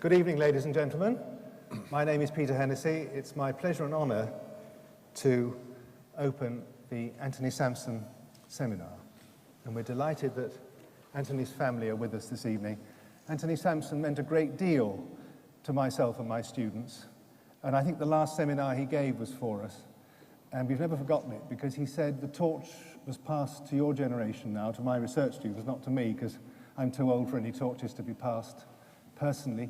Good evening, ladies and gentlemen. My name is Peter Hennessy. It's my pleasure and honour to open the Anthony Sampson Seminar. And we're delighted that Anthony's family are with us this evening. Anthony Sampson meant a great deal to myself and my students. And I think the last seminar he gave was for us. And we've never forgotten it, because he said the torch was passed to your generation now, to my research students, not to me, because I'm too old for any torches to be passed personally,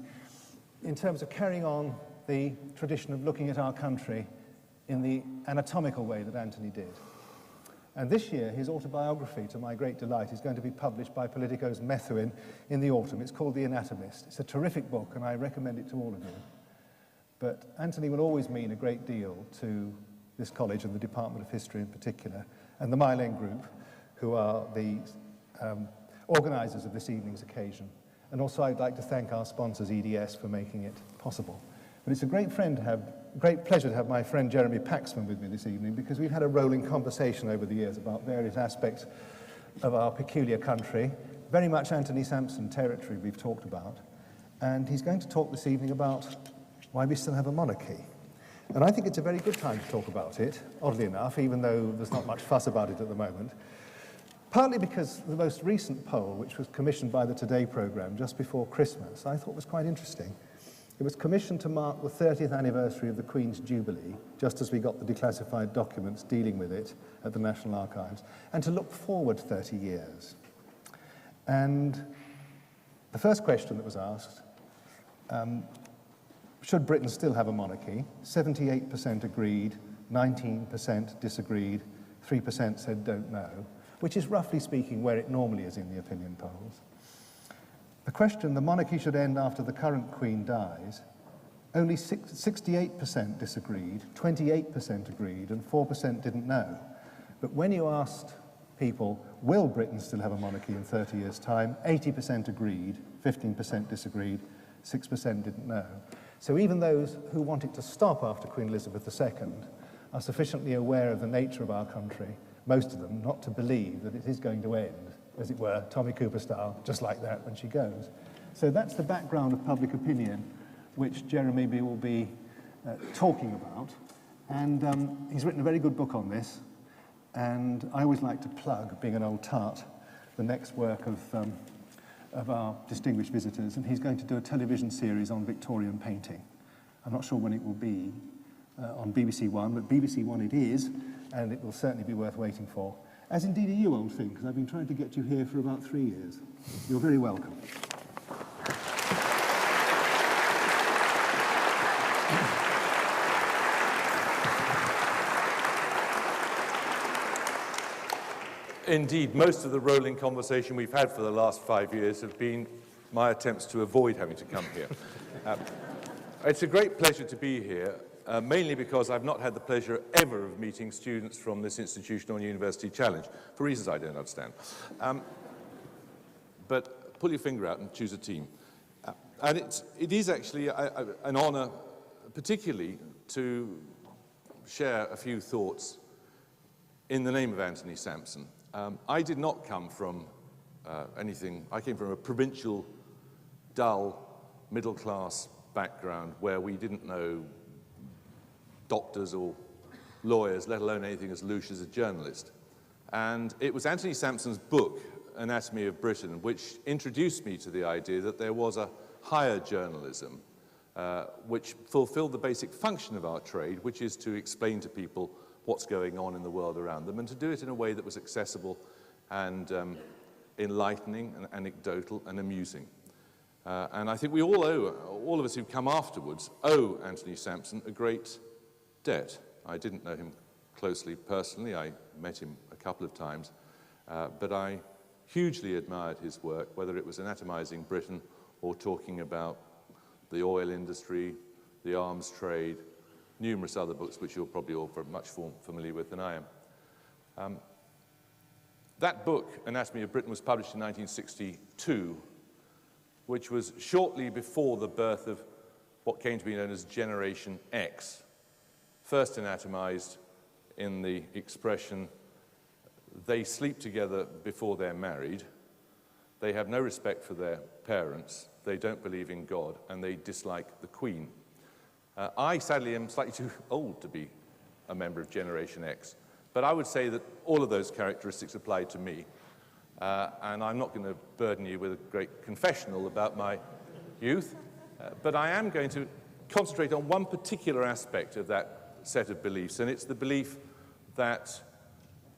in terms of carrying on the tradition of looking at our country in the anatomical way that Anthony did. And this year, his autobiography, to my great delight, is going to be published by Politico's Methuen in the autumn. It's called The Anatomist. It's a terrific book, and I recommend it to all of you. But Anthony will always mean a great deal to this college and the Department of History in particular, and the Mylen Group, who are the organisers of this evening's occasion. And also I'd like to thank our sponsors, EDS, for making it possible. But it's a great pleasure to have my friend Jeremy Paxman with me this evening, because we've had a rolling conversation over the years about various aspects of our peculiar country, very much Anthony Sampson territory we've talked about. And he's going to talk this evening about why we still have a monarchy. And I think it's a very good time to talk about it, oddly enough, even though there's not much fuss about it at the moment. Partly because the most recent poll, which was commissioned by the Today programme just before Christmas, I thought was quite interesting. It was commissioned to mark the 30th anniversary of the Queen's Jubilee, just as we got the declassified documents dealing with it at the National Archives, and to look forward 30 years. And the first question that was asked, should Britain still have a monarchy? 78% agreed, 19% disagreed, 3% said don't know, which is roughly speaking where it normally is in the opinion polls. The question, the monarchy should end after the current Queen dies, only 68% disagreed, 28% agreed, and 4% didn't know. But when you asked people, will Britain still have a monarchy in 30 years' time, 80% agreed, 15% disagreed, 6% didn't know. So even those who want it to stop after Queen Elizabeth II are sufficiently aware of the nature of our country, most of them, not to believe that it is going to end, as it were, Tommy Cooper style, just like that when she goes. So that's the background of public opinion, which Jeremy will be talking about. And he's written a very good book on this. And I always like to plug, being an old tart, the next work of our distinguished visitors. And he's going to do a television series on Victorian painting. I'm not sure when it will be on BBC One, but BBC One it is, and it will certainly be worth waiting for. As indeed are you, old thing, because I've been trying to get you here for about 3 years. You're very welcome. Indeed, most of the rolling conversation we've had for the last 5 years have been my attempts to avoid having to come here. It's a great pleasure to be here, mainly because I've not had the pleasure ever of meeting students from this institution on University Challenge, for reasons I don't understand. But pull your finger out and choose a team. And it is actually an honour, particularly, to share a few thoughts in the name of Anthony Sampson. I did not come from anything. I came from a provincial, dull, middle-class background where we didn't know doctors or lawyers, let alone anything as louche as a journalist. And it was Anthony Sampson's book, Anatomy of Britain, which introduced me to the idea that there was a higher journalism which fulfilled the basic function of our trade, which is to explain to people what's going on in the world around them, and to do it in a way that was accessible and enlightening and anecdotal and amusing. And I think we all owe, all of us who've come afterwards, owe Anthony Sampson a great debt. I didn't know him closely personally. I met him a couple of times. But I hugely admired his work, whether it was anatomizing Britain or talking about the oil industry, the arms trade, numerous other books which you're probably all much more familiar with than I am. That book, Anatomy of Britain, was published in 1962, which was shortly before the birth of what came to be known as Generation X, first anatomized in the expression, they sleep together before they're married, They have no respect for their parents, they don't believe in God, and they dislike the Queen. I, sadly, am slightly too old to be a member of Generation X, but I would say that all of those characteristics apply to me, and I'm not going to burden you with a great confessional about my youth, but I am going to concentrate on one particular aspect of that set of beliefs, and it's the belief that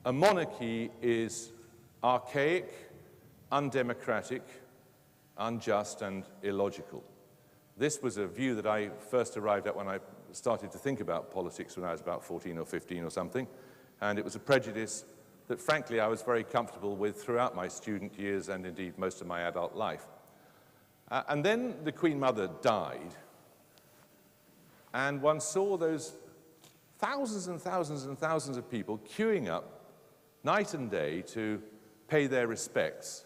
a monarchy is archaic, undemocratic, unjust, and illogical. This was a view that I first arrived at when I started to think about politics when I was about 14 or 15 or something, and it was a prejudice that, frankly, I was very comfortable with throughout my student years and indeed most of my adult life. And then the Queen Mother died, and one saw those thousands and thousands and thousands of people queuing up night and day to pay their respects.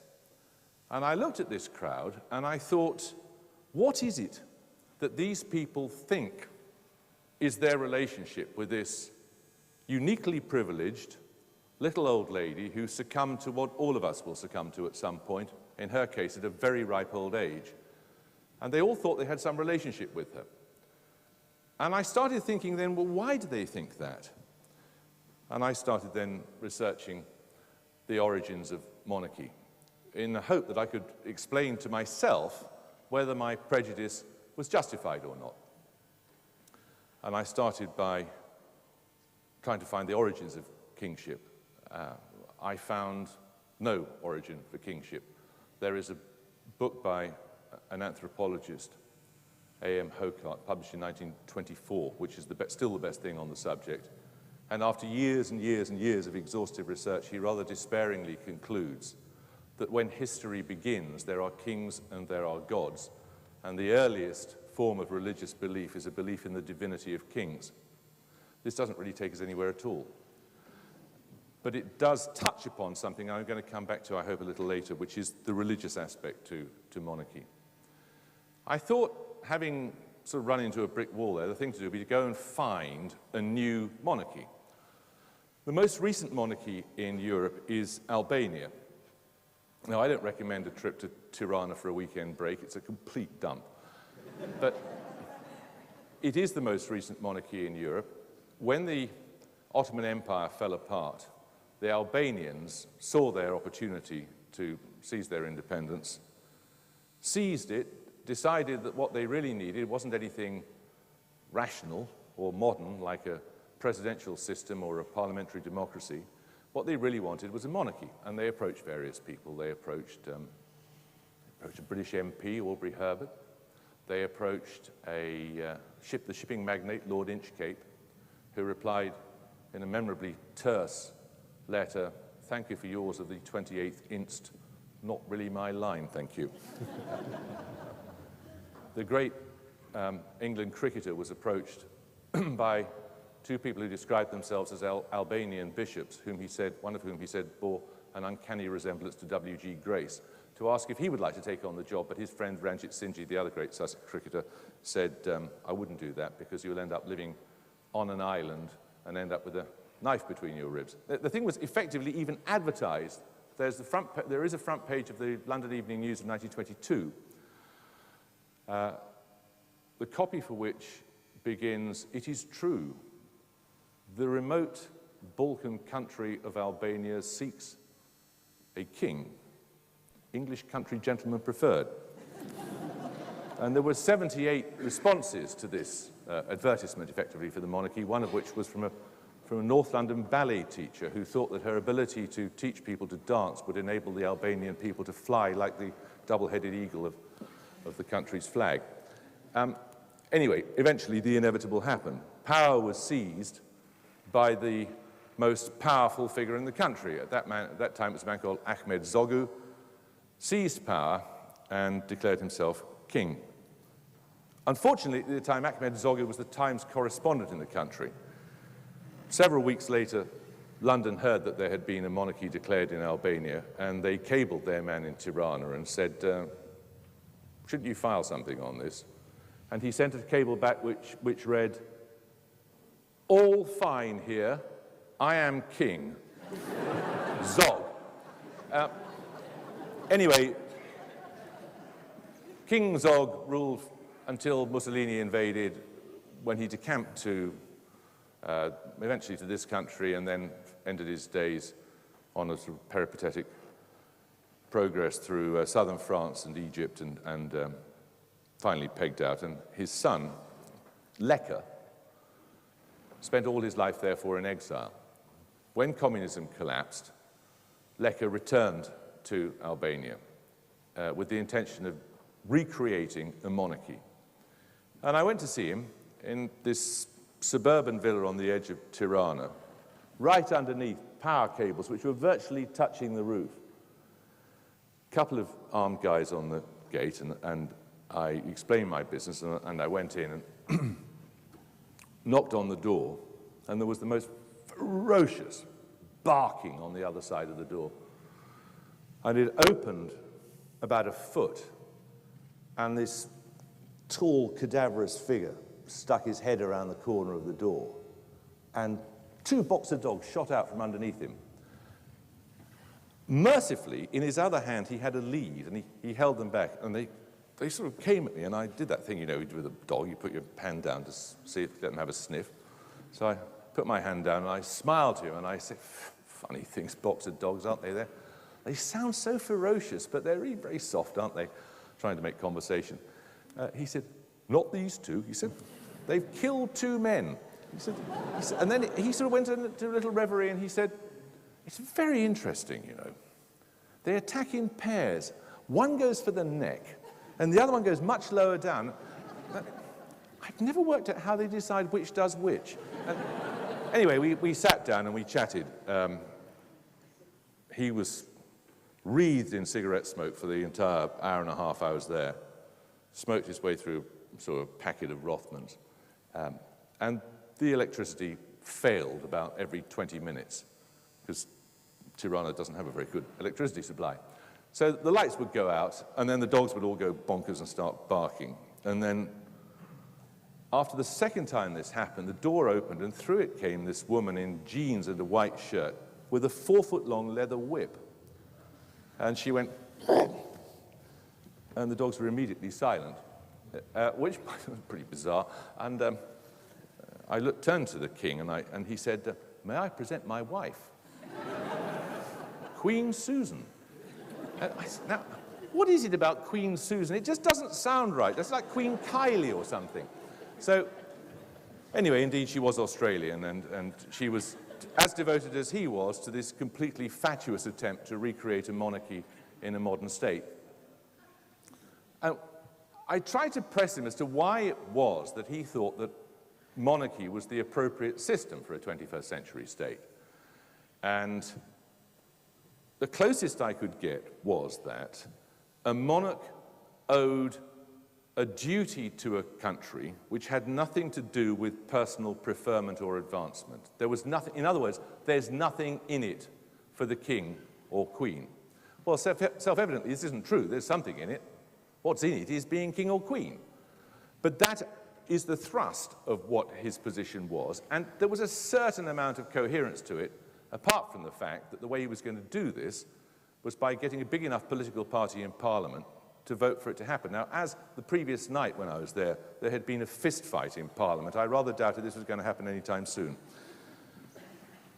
And I looked at this crowd and I thought, what is it that these people think is their relationship with this uniquely privileged little old lady who succumbed to what all of us will succumb to at some point, in her case at a very ripe old age. And they all thought they had some relationship with her. And I started thinking then, well, why do they think that? And I started then researching the origins of monarchy in the hope that I could explain to myself whether my prejudice was justified or not. And I started by trying to find the origins of kingship. I found no origin for kingship. There is a book by an anthropologist, A.M. Hocart, published in 1924, which is still the best thing on the subject. And after years and years and years of exhaustive research, he rather despairingly concludes that when history begins, there are kings and there are gods, and the earliest form of religious belief is a belief in the divinity of kings. This doesn't really take us anywhere at all. But it does touch upon something I'm going to come back to, I hope, a little later, which is the religious aspect to monarchy. I thought, having sort of run into a brick wall there, the thing to do would be to go and find a new monarchy. The most recent monarchy in Europe is Albania. Now, I don't recommend a trip to Tirana for a weekend break. It's a complete dump. But it is the most recent monarchy in Europe. When the Ottoman Empire fell apart, the Albanians saw their opportunity to seize their independence, seized it, decided that what they really needed wasn't anything rational or modern like a presidential system or a parliamentary democracy. What they really wanted was a monarchy, and they approached various people. They approached a British MP, Aubrey Herbert. They approached the shipping magnate, Lord Inchcape, who replied in a memorably terse letter, "Thank you for yours of the 28th inst. Not really my line, thank you." The great England cricketer was approached by two people who described themselves as Albanian bishops, one of whom he said bore an uncanny resemblance to W.G. Grace, to ask if he would like to take on the job, but his friend Ranjit Singh, the other great Sussex cricketer, said, "I wouldn't do that because you'll end up living on an island and end up with a knife between your ribs." The thing was effectively even advertised. There is a front page of the London Evening News of 1922, the copy for which begins, "It is true, the remote Balkan country of Albania seeks a king. English country gentlemen preferred." And there were 78 responses to this advertisement, effectively, for the monarchy, one of which was from a North London ballet teacher who thought that her ability to teach people to dance would enable the Albanian people to fly like the double-headed eagle of the country's flag. Anyway, eventually the inevitable happened. Power was seized by the most powerful figure in the country. At that time, it was a man called Ahmed Zogu, seized power and declared himself king. Unfortunately, at the time, Ahmed Zogu was the Times correspondent in the country. Several weeks later, London heard that there had been a monarchy declared in Albania, and they cabled their man in Tirana and said, "Shouldn't you file something on this?" And he sent a cable back which read, "All fine here, I am king. Zog." Anyway, King Zog ruled until Mussolini invaded, when he decamped to, eventually to this country, and then ended his days on a sort of peripatetic progress through southern France and Egypt, and finally pegged out. And his son, Lecker, spent all his life, therefore, in exile. When communism collapsed, Lecker returned to Albania with the intention of recreating a monarchy. And I went to see him in this suburban villa on the edge of Tirana, right underneath power cables which were virtually touching the roof. A couple of armed guys on the gate, and I explained my business, and I went in and knocked on the door, and there was the most ferocious barking on the other side of the door. And it opened about a foot, and this tall, cadaverous figure stuck his head around the corner of the door, and 2 boxer dogs shot out from underneath him. Mercifully, in his other hand, he had a lead, and he held them back, and they sort of came at me, and I did that thing, you know, with a dog, you put your hand down to see if let them have a sniff. So I put my hand down, and I smiled to him, and I said, funny things, boxer dogs, aren't they? They sound so ferocious, but they're really very soft, aren't they? Trying to make conversation. He said, not these 2. He said, they've killed 2 men. He said, and then he sort of went into a little reverie, and he said, it's very interesting, you know. They attack in pairs. One goes for the neck, and the other one goes much lower down. I've never worked out how they decide which does which. Anyway, we sat down and we chatted. He was wreathed in cigarette smoke for the entire hour and a half I was there, smoked his way through a sort of packet of Rothmans, and the electricity failed about every 20 minutes, because Tirana doesn't have a very good electricity supply. So the lights would go out, and then the dogs would all go bonkers and start barking. And then, after the second time this happened, the door opened, and through it came this woman in jeans and a white shirt with a 4-foot-long leather whip. And she went, and the dogs were immediately silent, which was pretty bizarre. And I turned to the king, and he said, may I present my wife? Queen Susan. I said, now, what is it about Queen Susan? It just doesn't sound right. That's like Queen Kylie or something. So, anyway, indeed, she was Australian, and she was as devoted as he was to this completely fatuous attempt to recreate a monarchy in a modern state. And I tried to press him as to why it was that he thought that monarchy was the appropriate system for a 21st century state. And the closest I could get was that a monarch owed a duty to a country which had nothing to do with personal preferment or advancement. There was nothing, in other words, there's nothing in it for the king or queen. Well, self-evidently, this isn't true. There's something in it. What's in it is being king or queen. But that is the thrust of what his position was, and there was a certain amount of coherence to it, apart from the fact that the way he was going to do this was by getting a big enough political party in Parliament to vote for it to happen. Now, as the previous night when I was there had been a fist fight in Parliament, I rather doubted this was going to happen anytime soon.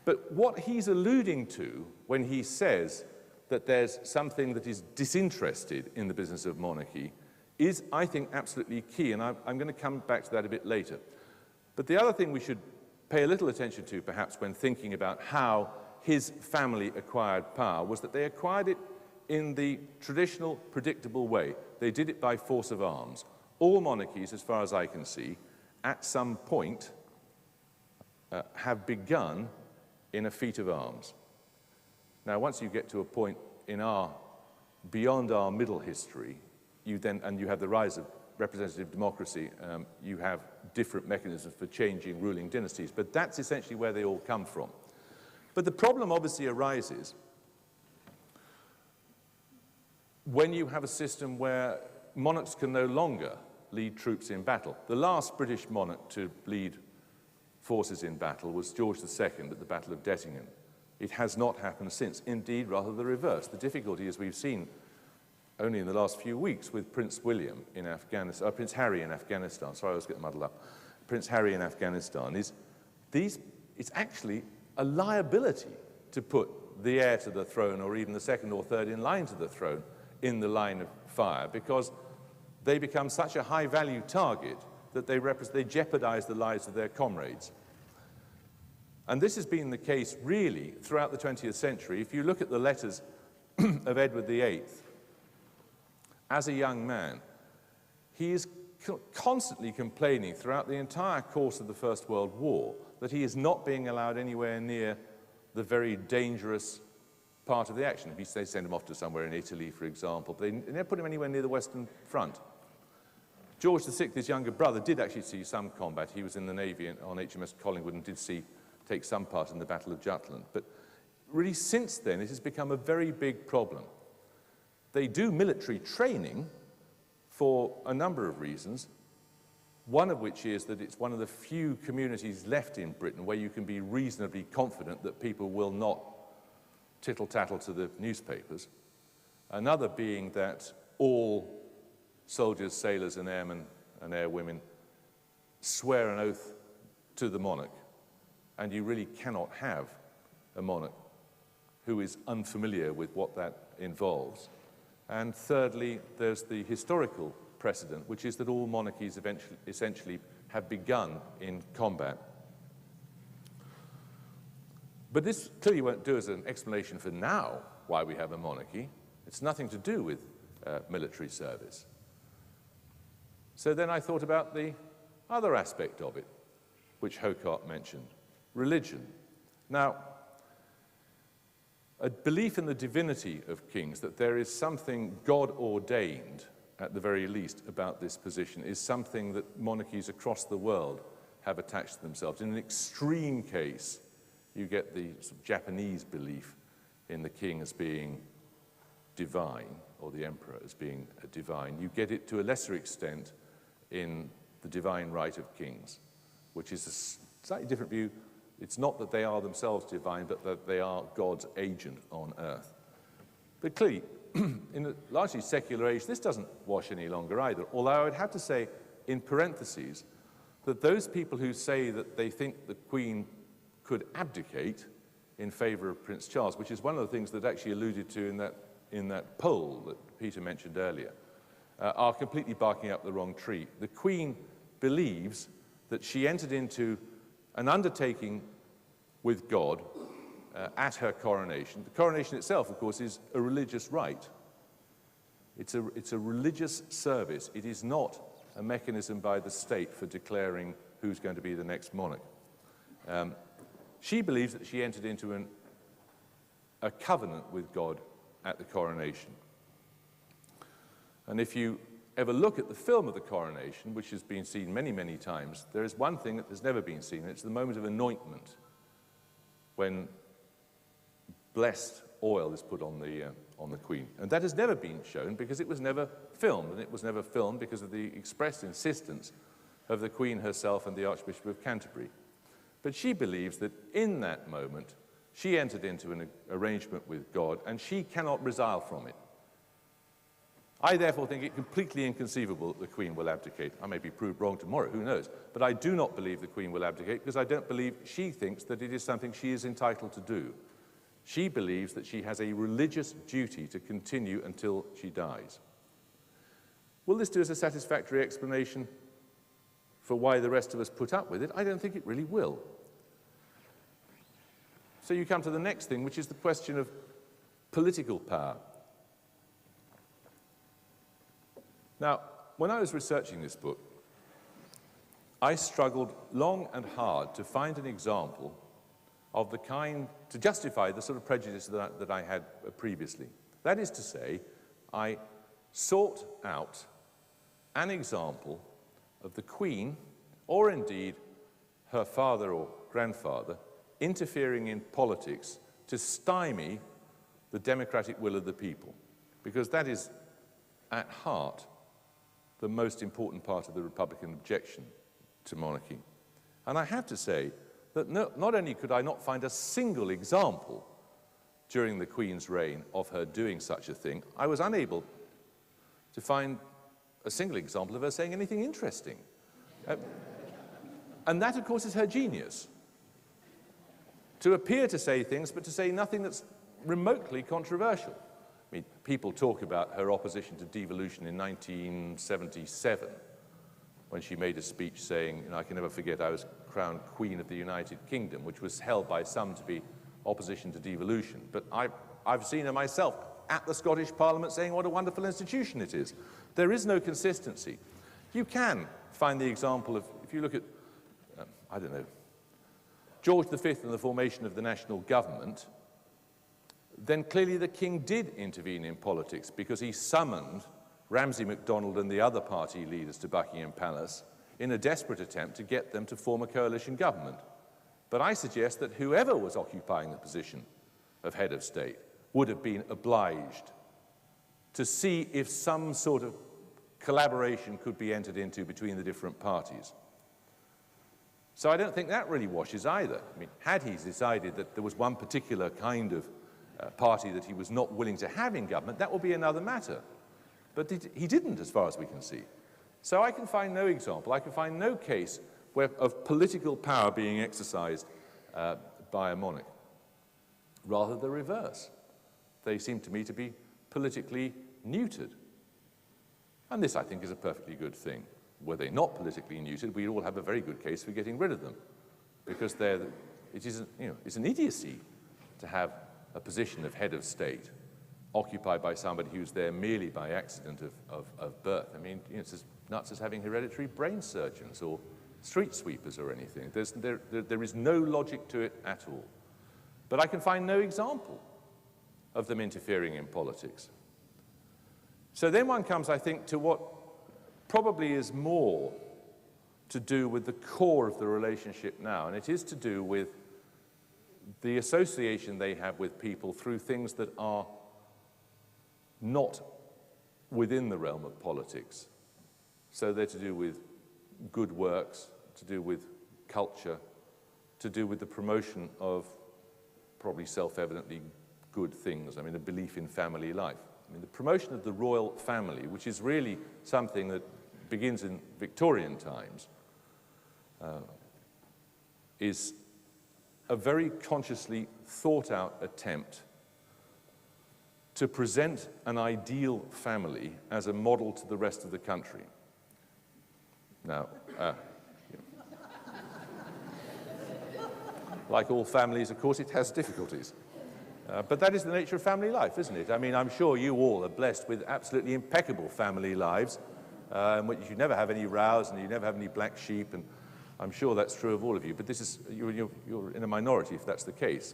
But what he's alluding to when he says that there's something that is disinterested in the business of monarchy is, I think, absolutely key, and I'm going to come back to that a bit later. But the other thing we should pay a little attention to, perhaps, when thinking about how his family acquired power was that they acquired it in the traditional, predictable way. They did it by force of arms. All monarchies, as far as I can see, at some point have begun in a feat of arms. Now, once you get to a point in beyond our middle history, you have the rise of representative democracy, you have different mechanisms for changing ruling dynasties, but that's essentially where they all come from. But the problem obviously arises when you have a system where monarchs can no longer lead troops in battle. The last British monarch to lead forces in battle was George II at the Battle of Dettingen. It has not happened since. Indeed, rather the reverse. The difficulty, as we've seen only in the last few weeks with Prince William in Afghanistan, Prince Harry in Afghanistan, sorry I was getting muddled up, Prince Harry in Afghanistan, is it's actually a liability to put the heir to the throne or even the second or third in line to the throne in the line of fire, because they become such a high-value target that they jeopardize the lives of their comrades. And this has been the case really throughout the 20th century. If you look at the letters of Edward VIII, as a young man, he is constantly complaining throughout the entire course of the First World War that he is not being allowed anywhere near the very dangerous part of the action. If they send him off to somewhere in Italy, for example, they never put him anywhere near the Western Front. George VI, his younger brother, did actually see some combat. He was in the Navy on HMS Collingwood and did take some part in the Battle of Jutland. But really, since then, it has become a very big problem. They do military training for a number of reasons, one of which is that it's one of the few communities left in Britain where you can be reasonably confident that people will not tittle-tattle to the newspapers. Another being that all soldiers, sailors, and airmen and airwomen swear an oath to the monarch, and you really cannot have a monarch who is unfamiliar with what that involves. And thirdly, there's the historical precedent, which is that all monarchies essentially have begun in combat. But this clearly won't do as an explanation for now why we have a monarchy. It's nothing to do with military service. So then I thought about the other aspect of it, which Hocart mentioned, religion. Now, a belief in the divinity of kings, that there is something God-ordained, at the very least, about this position, is something that monarchies across the world have attached to themselves. In an extreme case, you get the sort of Japanese belief in the king as being divine, or the emperor as being divine. You get it to a lesser extent in the divine right of kings, which is a slightly different view. It's not that they are themselves divine, but that they are God's agent on earth. But clearly, in a largely secular age, this doesn't wash any longer either, although I would have to say, in parentheses, that those people who say that they think the Queen could abdicate in favor of Prince Charles, which is one of the things that actually alluded to in that poll that Peter mentioned earlier, are completely barking up the wrong tree. The Queen believes that she entered into an undertaking with God at her coronation. The coronation itself, of course, is a religious rite. It's a religious service. It is not a mechanism by the state for declaring who's going to be the next monarch. She believes that she entered into a covenant with God at the coronation. And if you ever look at the film of the coronation, which has been seen many, many times, there is one thing that has never been seen, and it's the moment of anointment, when blessed oil is put on the Queen. And that has never been shown because it was never filmed, and it was never filmed because of the expressed insistence of the Queen herself and the Archbishop of Canterbury. But she believes that in that moment, she entered into an arrangement with God, and she cannot resile from it. I therefore think it completely inconceivable that the Queen will abdicate. I may be proved wrong tomorrow, who knows? But I do not believe the Queen will abdicate because I don't believe she thinks that it is something she is entitled to do. She believes that she has a religious duty to continue until she dies. Will this do as a satisfactory explanation for why the rest of us put up with it? I don't think it really will. So you come to the next thing, which is the question of political power. Now, when I was researching this book, I struggled long and hard to find an example of the kind to justify the sort of prejudice that I had previously. That is to say, I sought out an example of the Queen, or indeed her father or grandfather, interfering in politics to stymie the democratic will of the people, because that is at heart the most important part of the Republican objection to monarchy. And I have to say that not only could I not find a single example during the Queen's reign of her doing such a thing, I was unable to find a single example of her saying anything interesting. And that, of course, is her genius. To appear to say things, but to say nothing that's remotely controversial. I mean, people talk about her opposition to devolution in 1977, when she made a speech saying, I can never forget I was crowned Queen of the United Kingdom, which was held by some to be opposition to devolution. But I've seen her myself at the Scottish Parliament saying what a wonderful institution it is. There is no consistency. You can find the example of, if you look at, I don't know, George V and the formation of the national government, then clearly the king did intervene in politics because he summoned Ramsay MacDonald and the other party leaders to Buckingham Palace in a desperate attempt to get them to form a coalition government. But I suggest that whoever was occupying the position of head of state would have been obliged to see if some sort of collaboration could be entered into between the different parties. So I don't think that really washes either. I mean, had he decided that there was one particular kind of party that he was not willing to have in government, that would be another matter. But he didn't, as far as we can see. So I can find no example, I can find no case of political power being exercised by a monarch. Rather the reverse. They seem to me to be politically neutered. And this, I think, is a perfectly good thing. Were they not politically neutered, we'd all have a very good case for getting rid of them. Because it's an idiocy to have a position of head of state occupied by somebody who's there merely by accident of birth. I mean, it's as nuts as having hereditary brain surgeons or street sweepers or anything. There is no logic to it at all. But I can find no example of them interfering in politics. So then one comes, I think, to what probably is more to do with the core of the relationship now, and it is to do with the association they have with people through things that are not within the realm of politics. So they're to do with good works, to do with culture, to do with the promotion of probably self-evidently good things. I mean, a belief in family life. I mean, the promotion of the royal family, which is really something that begins in Victorian times, is a very consciously thought-out attempt to present an ideal family as a model to the rest of the country. Now, like all families, of course, it has difficulties. But that is the nature of family life, isn't it? I mean, I'm sure you all are blessed with absolutely impeccable family lives, in which you never have any rows and you never have any black sheep, and I'm sure that's true of all of you. But this is, you're in a minority if that's the case.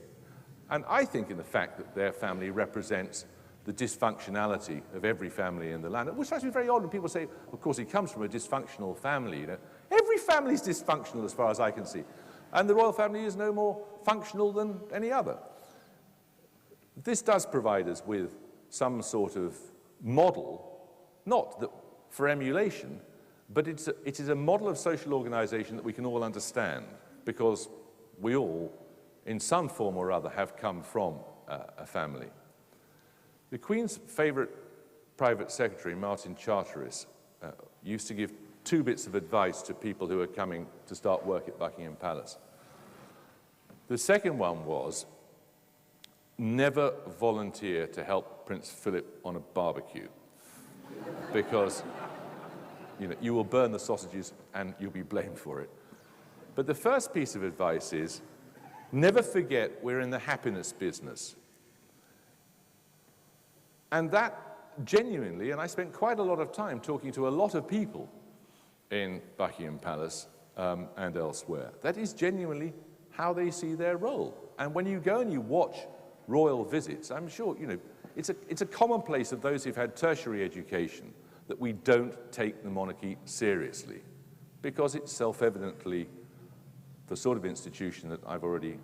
And I think in the fact that their family represents the dysfunctionality of every family in the land, which strikes me very odd when people say, of course, he comes from a dysfunctional family. You know? Every family is dysfunctional as far as I can see. And the royal family is no more functional than any other. This does provide us with some sort of model, not that for emulation, but it is a model of social organization that we can all understand, because we all, in some form or other, have come from a family. The Queen's favorite private secretary, Martin Charteris, used to give 2 bits of advice to people who were coming to start work at Buckingham Palace. The second one was, never volunteer to help Prince Philip on a barbecue, because you will burn the sausages and you'll be blamed for it. But the first piece of advice is, never forget we're in the happiness business. And that genuinely, and I spent quite a lot of time talking to a lot of people in Buckingham Palace and elsewhere, that is genuinely how they see their role. And when you go and you watch royal visits, I'm sure, it's a commonplace of those who've had tertiary education that we don't take the monarchy seriously, because it's self-evidently the sort of institution that I've already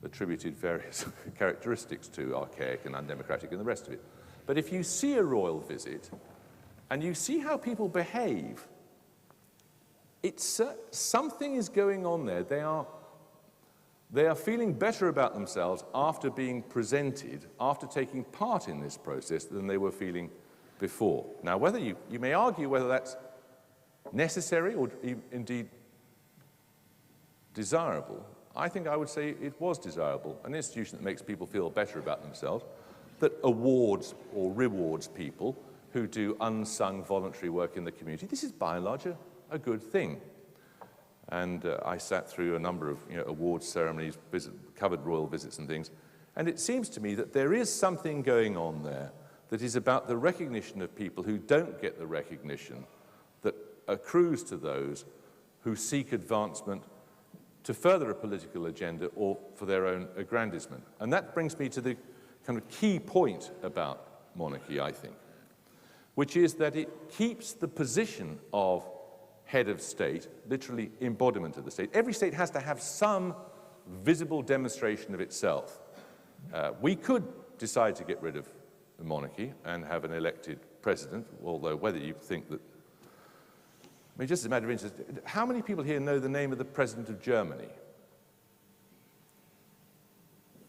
attributed various characteristics to, archaic and undemocratic and the rest of it. But if you see a royal visit and you see how people behave, something is going on there. They are feeling better about themselves after being presented, after taking part in this process, than they were feeling before. Now, whether you may argue whether that's necessary or indeed desirable, I think I would say it was desirable, an institution that makes people feel better about themselves, that awards or rewards people who do unsung voluntary work in the community. This is by and large a good thing. And I sat through a number of awards ceremonies, covered royal visits and things, and it seems to me that there is something going on there that is about the recognition of people who don't get the recognition that accrues to those who seek advancement to further a political agenda or for their own aggrandizement. And that brings me to the kind of key point about monarchy, I think, which is that it keeps the position of head of state, literally embodiment of the state. Every state has to have some visible demonstration of itself. We could decide to get rid of the monarchy and have an elected president, although whether you think that, I mean, just as a matter of interest, how many people here know the name of the president of Germany?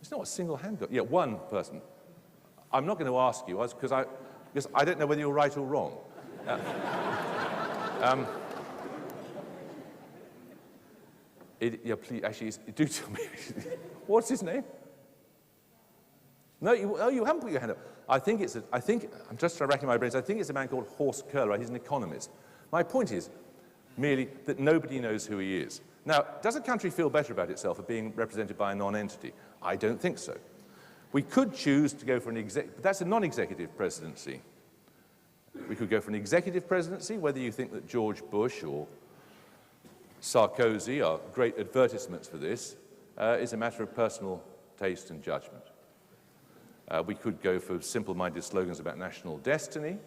It's not a single hand. Yeah, one person. I'm not going to ask you, because I don't know whether you're right or wrong. Please, actually, do tell me. What's his name? No, you haven't put your hand up. I'm just trying to rack in my brains. I think it's a man called Horst Köhler. He's an economist. My point is merely that nobody knows who he is. Now, does a country feel better about itself for being represented by a non-entity? I don't think so. We could choose to go for but that's a non-executive presidency. We could go for an executive presidency, whether you think that George Bush or Sarkozy are great advertisements for this, is a matter of personal taste and judgment. We could go for simple-minded slogans about national destiny.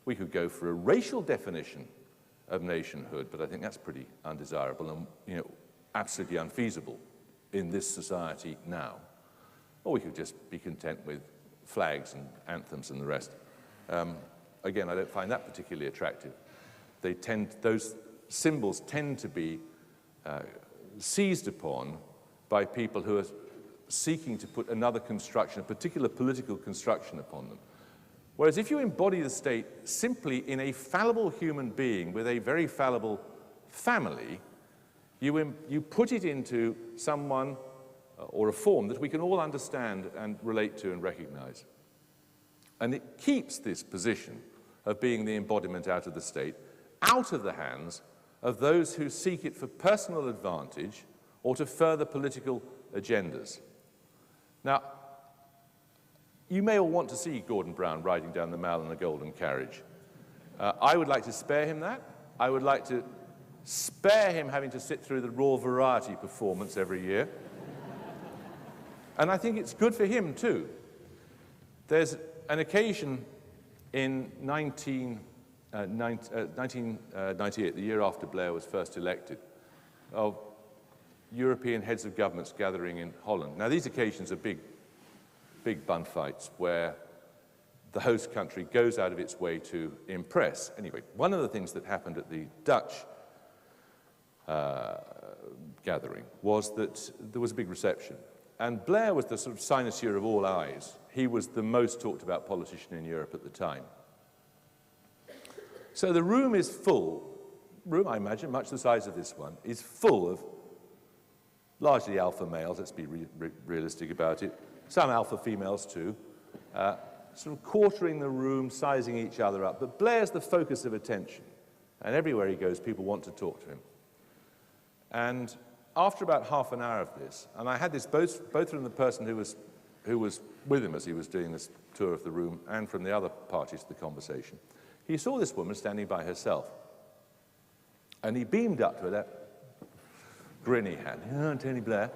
We could go for a racial definition of nationhood, but I think that's pretty undesirable and absolutely unfeasible in this society now. Or we could just be content with flags and anthems and the rest. Again, I don't find that particularly attractive. Those symbols tend to be seized upon by people who are seeking to put another construction, a particular political construction upon them. Whereas if you embody the state simply in a fallible human being with a very fallible family, you put it into someone or a form that we can all understand and relate to and recognize. And it keeps this position of being the embodiment out of the state out of the hands of those who seek it for personal advantage or to further political agendas. Now, you may all want to see Gordon Brown riding down the Mall in a golden carriage. I would like to spare him that. I would like to spare him having to sit through the Raw Variety performance every year. And I think it's good for him, too. There's an occasion in 1998, the year after Blair was first elected, of European heads of governments gathering in Holland. Now, these occasions are big bun fights where the host country goes out of its way to impress. Anyway, one of the things that happened at the Dutch gathering was that there was a big reception. And Blair was the sort of cynosure of all eyes. He was the most talked about politician in Europe at the time. So the room is full, I imagine, much the size of this one, is full of largely alpha males, let's be realistic about it, some alpha females too, sort of quartering the room, sizing each other up. But Blair's the focus of attention, and everywhere he goes, people want to talk to him. And after about half an hour of this, and I had this both from the person who was with him as he was doing this tour of the room and from the other parties to the conversation, he saw this woman standing by herself. And he beamed up to her, that grin he had, Tony Blair,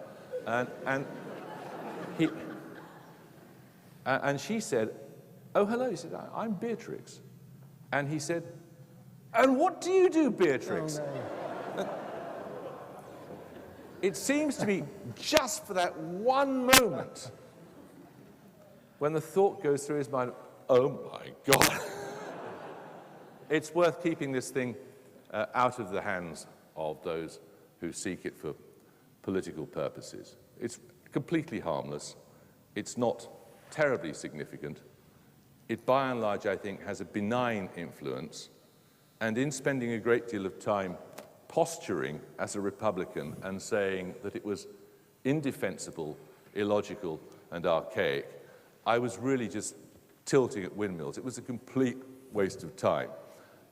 and she said, "Oh, hello." He said, "I'm Beatrix." And he said, "And what do you do, Beatrix?" Oh, no. It seems to be just for that one moment when the thought goes through his mind, oh my God. It's worth keeping this thing out of the hands of those who seek it for political purposes. It's completely harmless. It's not terribly significant. it by and large, I think, has a benign influence, and in spending a great deal of time posturing as a Republican and saying that it was indefensible, illogical, and archaic, I was really just tilting at windmills. It was a complete waste of time,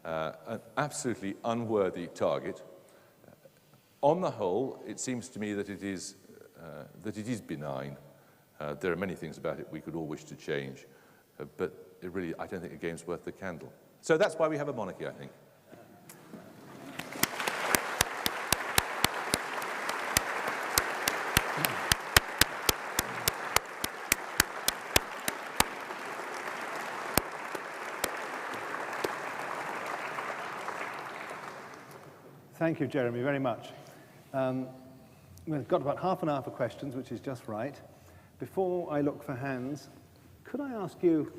an absolutely unworthy target. On the whole, it seems to me that it is benign. There are many things about it we could all wish to change, but it really, I don't think the game's worth the candle. So that's why we have a monarchy, I think. Thank you, Jeremy, very much. We've got about half an hour for questions, which is just right. Before I look for hands, could I ask you,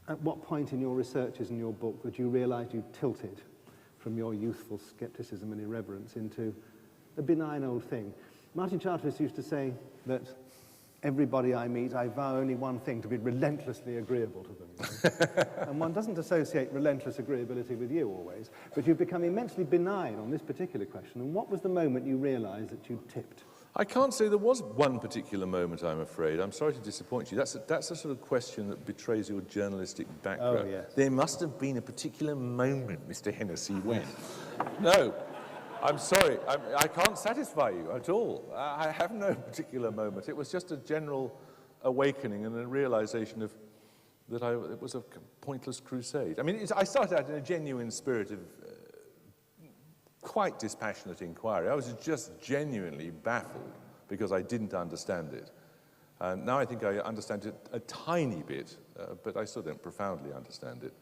at what point in your researches and your book that you realized you tilted from your youthful skepticism and irreverence into a benign old thing? Martin Charteris used to say that everybody I meet, I vow only one thing, to be relentlessly agreeable to them. You know? And one doesn't associate relentless agreeability with you always, but you've become immensely benign on this particular question. And what was the moment you realized that you tipped? I can't say there was one particular moment, I'm afraid. I'm sorry to disappoint you. That's a sort of question that betrays your journalistic background. Oh, yes. There must have been a particular moment, Mr. Hennessy, when. No, I'm sorry. I can't satisfy you at all. I have no particular moment. It was just a general awakening and a realization of that it was a pointless crusade. I mean, I started out in a genuine spirit of quite dispassionate inquiry. I was just genuinely baffled because I didn't understand it. And now I think I understand it a tiny bit, but I still don't profoundly understand it.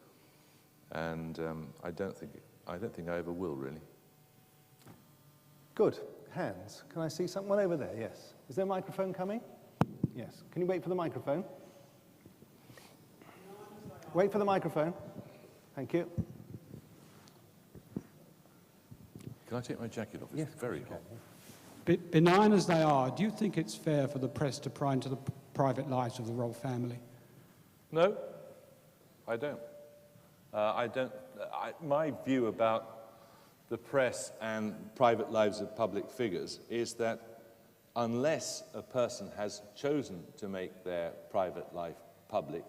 And I don't think I ever will, really. Good. Hands. Can I see someone over there? Yes. Is there a microphone coming? Yes. Can you wait for the microphone? Wait for the microphone. Thank you. Can I take my jacket off? It's yes, very hot. Benign as they are, do you think it's fair for the press to pry into the private lives of the royal family? No, I don't. My view about the press and private lives of public figures is that unless a person has chosen to make their private life public,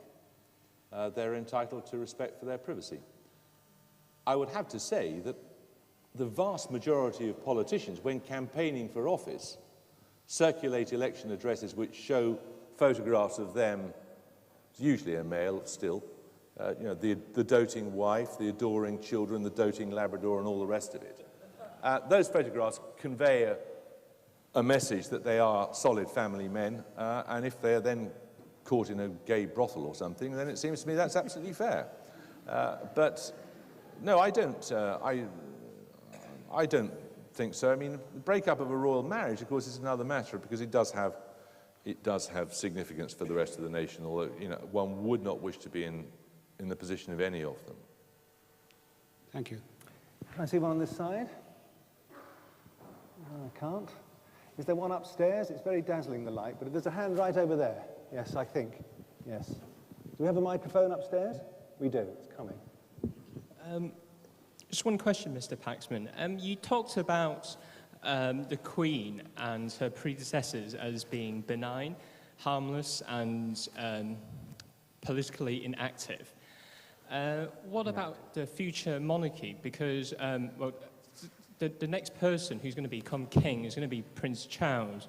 they're entitled to respect for their privacy. I would have to say that the vast majority of politicians, when campaigning for office, circulate election addresses which show photographs of them, usually a male still, you know, the doting wife, the adoring children, the doting Labrador, and all the rest of it. Those photographs convey a message that they are solid family men, and if they are then caught in a gay brothel or something, then it seems to me that's absolutely fair. But no, I don't. I don't think so. I mean, the breakup of a royal marriage, of course, is another matter because it does have significance for the rest of the nation. Although, you know, one would not wish to be in the position of any of them. Thank you. Can I see one on this side? No, I can't. Is there one upstairs? It's very dazzling, the light, but there's a hand right over there. Yes, I think. Yes. Do we have a microphone upstairs? We do. It's coming. Just one question, Mr. Paxman. You talked about the Queen and her predecessors as being benign, harmless, and politically inactive. What about the future monarchy? Because well, the next person who's going to become king is going to be Prince Charles.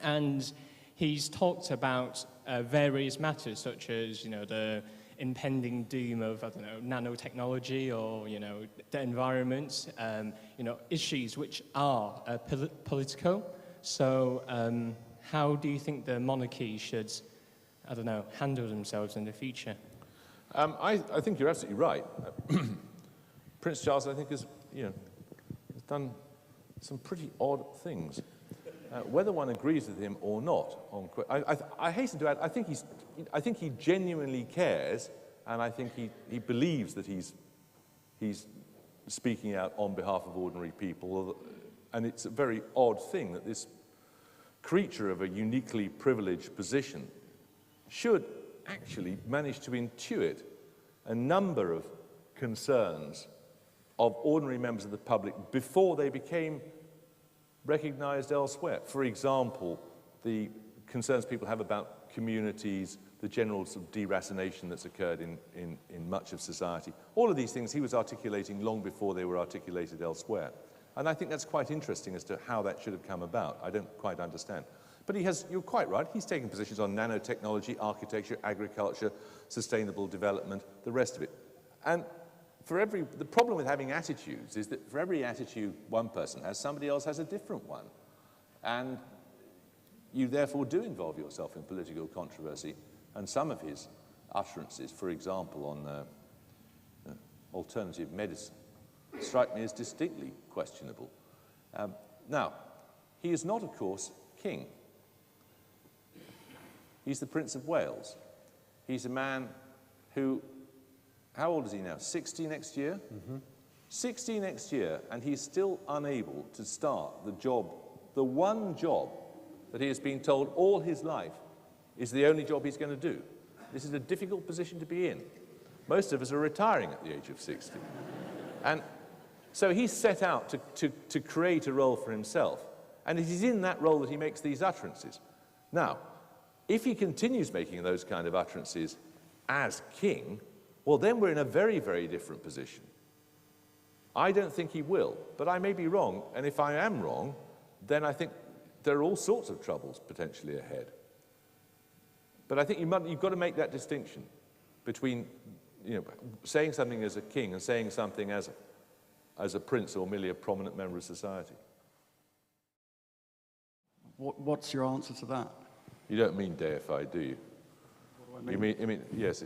And he's talked about various matters, such as, you know, the impending doom of, I don't know, nanotechnology or, you know, the environment, you know, issues which are political. So how do you think the monarchy should, I don't know, handle themselves in the future? I think you're absolutely right. Prince Charles, I think, has done some pretty odd things. Whether one agrees with him or not, I hasten to add, I think he genuinely cares, and I think he believes that he's speaking out on behalf of ordinary people, and it's a very odd thing that this creature of a uniquely privileged position should actually managed to intuit a number of concerns of ordinary members of the public before they became recognized elsewhere. For example, the concerns people have about communities, the general sort of deracination that's occurred in much of society. All of these things he was articulating long before they were articulated elsewhere. And I think that's quite interesting as to how that should have come about. I don't quite understand. But you're quite right, he's taken positions on nanotechnology, architecture, agriculture, sustainable development, the rest of it. And the problem with having attitudes is that for every attitude one person has, somebody else has a different one. And you therefore do involve yourself in political controversy. And some of his utterances, for example, on alternative medicine, strike me as distinctly questionable. Now, he is not, of course, king. He's the Prince of Wales. He's a man who, how old is he now? 60 next year? Mm-hmm. 60 next year, and he's still unable to start the job, the one job that he has been told all his life is the only job he's going to do. This is a difficult position to be in. Most of us are retiring at the age of 60. And so he's set out to create a role for himself, and it is in that role that he makes these utterances. Now, if he continues making those kind of utterances as king, well, then we're in a very, very different position. I don't think he will, but I may be wrong, and if I am wrong, then I think there are all sorts of troubles potentially ahead. But I think you've got to make that distinction between, saying something as a king and saying something as a prince or merely a prominent member of society. What's your answer to that? You don't mean deified, do you? What do I mean? You mean yes,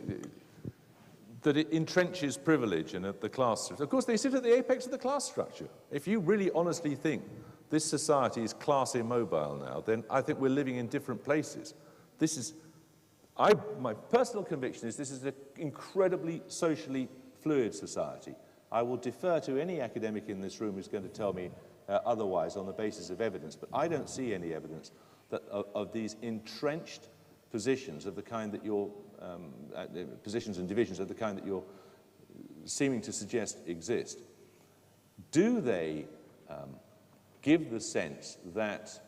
that it entrenches privilege and the class structure. Of course, they sit at the apex of the class structure. If you really honestly think this society is class immobile now, then I think we're living in different places. My personal conviction is this is an incredibly socially fluid society. I will defer to any academic in this room who's going to tell me otherwise on the basis of evidence, but I don't see any evidence of these entrenched positions of the kind that you're, positions and divisions of the kind that you're seeming to suggest exist. Do they give the sense that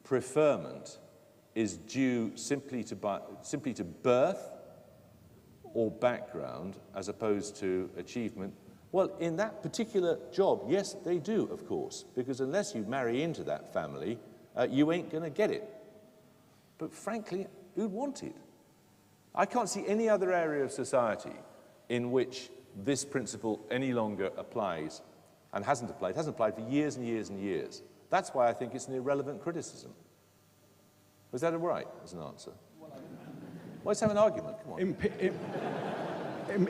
preferment is due simply to birth or background as opposed to achievement? Well, in that particular job, yes, they do, of course, because unless you marry into that family, you ain't going to get it. But frankly, who'd want it? I can't see any other area of society in which this principle any longer applies and hasn't applied. It hasn't applied for years and years and years. That's why I think it's an irrelevant criticism. Was that all right as an answer? Let's have an argument, come on.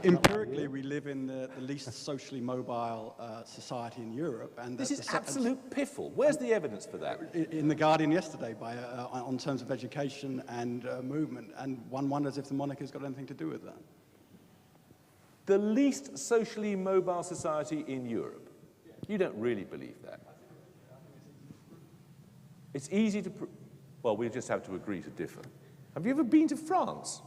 Empirically, we live in the least socially mobile society in Europe. And this is absolute piffle. Where's the evidence for that? In The Guardian yesterday, on terms of education and movement, and one wonders if the monarchy's got anything to do with that. The least socially mobile society in Europe. You don't really believe that. It's easy to... Well, we just have to agree to differ. Have you ever been to France?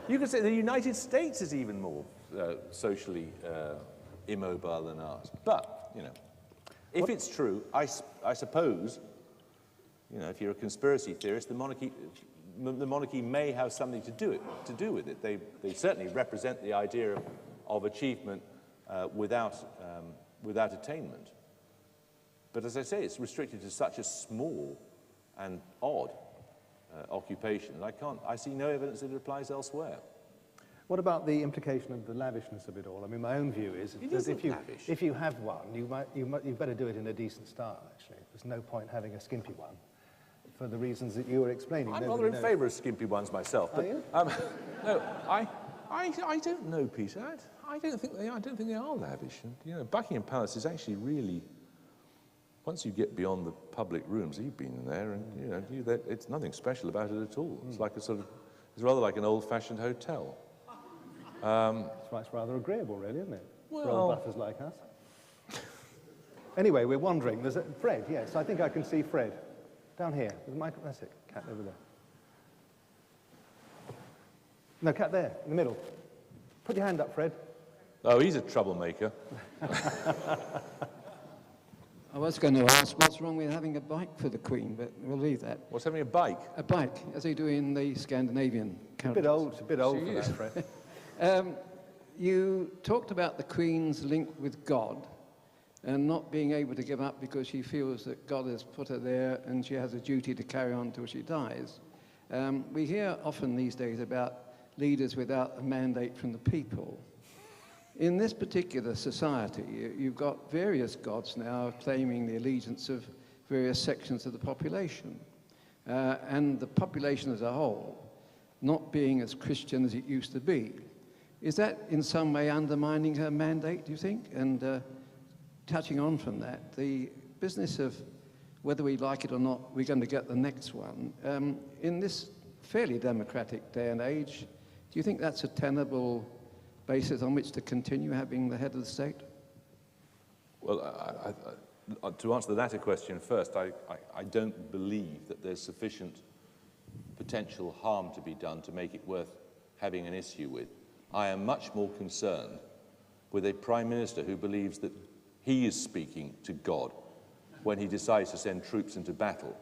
You could say the United States is even more socially immobile than ours. But, if it's true, I suppose, if you're a conspiracy theorist, the monarchy may have something to do with it. They certainly represent the idea of achievement without attainment. But as I say, it's restricted to such a small and odd occupation. I see no evidence that it applies elsewhere. What about the implication of the lavishness of it all? I mean, my own view is that if you have one, you better do it in a decent style, actually. There's no point having a skimpy one for the reasons that you were explaining. I'm rather in favour of skimpy ones myself. But, you? No, I don't know, Peter. I don't think they are. I don't think they are lavish. And, Buckingham Palace is actually really... Once you get beyond the public rooms, you've been in there, and it's nothing special about it at all. It's like it's rather like an old-fashioned hotel. It's rather agreeable, really, isn't it? Well, for old buffers like us. Anyway, we're wandering. There's Fred. Yes, I think I can see Fred down here. There's Michael. That's it. Cat over there. No, cat there, in the middle. Put your hand up, Fred. Oh, he's a troublemaker. I was going to ask what's wrong with having a bike for the Queen, but we'll leave that. What's having a bike? A bike, as they do in the Scandinavian countries. It's a bit old for that, Fred. You talked about the Queen's link with God and not being able to give up because she feels that God has put her there and she has a duty to carry on till she dies. We hear often these days about leaders without a mandate from the people. In this particular society, you've got various gods now claiming the allegiance of various sections of the population. And the population as a whole not being as Christian as it used to be. Is that in some way undermining her mandate, do you think? And touching on from that, the business of whether we like it or not, we're going to get the next one. In this fairly democratic day and age, do you think that's a tenable basis on which to continue having the head of the state? Well, to answer the latter question first, I don't believe that there's sufficient potential harm to be done to make it worth having an issue with. I am much more concerned with a Prime Minister who believes that he is speaking to God when he decides to send troops into battle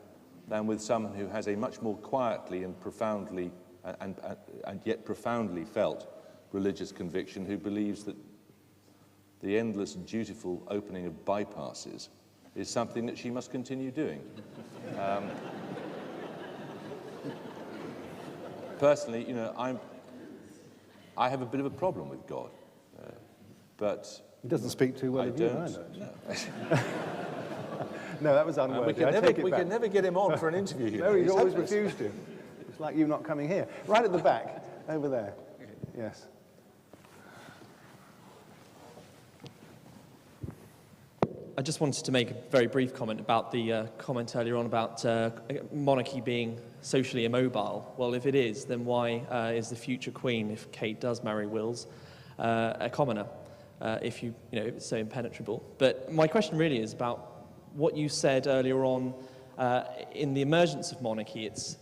than with someone who has a much more quietly and profoundly and yet profoundly felt religious conviction, who believes that the endless dutiful opening of bypasses is something that she must continue doing. Personally, you know, I have a bit of a problem with God, but He doesn't speak too well I of you don't. either. No, that was unworthy. We can never get him on for an interview here. No, he's always hopeless. refused to. It's like you not coming here. Right at the back, over there. Yes. I just wanted to make a very brief comment about the comment earlier on about monarchy being socially immobile. Well, if it is, then why is the future Queen, if Kate does marry Wills, a commoner? If it's so impenetrable. But my question really is about what you said earlier on. In the emergence of monarchy, it's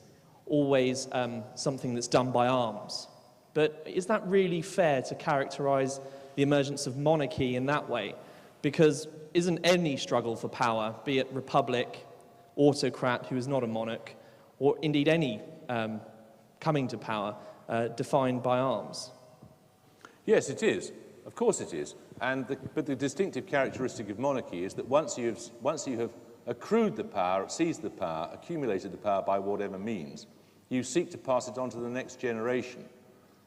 always something that's done by arms. But is that really fair to characterize the emergence of monarchy in that way? Because isn't any struggle for power, be it republic, autocrat who is not a monarch, or indeed any coming to power, defined by arms? Yes, it is. Of course it is. But the distinctive characteristic of monarchy is that once you have accrued the power, seized the power, accumulated the power by whatever means, you seek to pass it on to the next generation.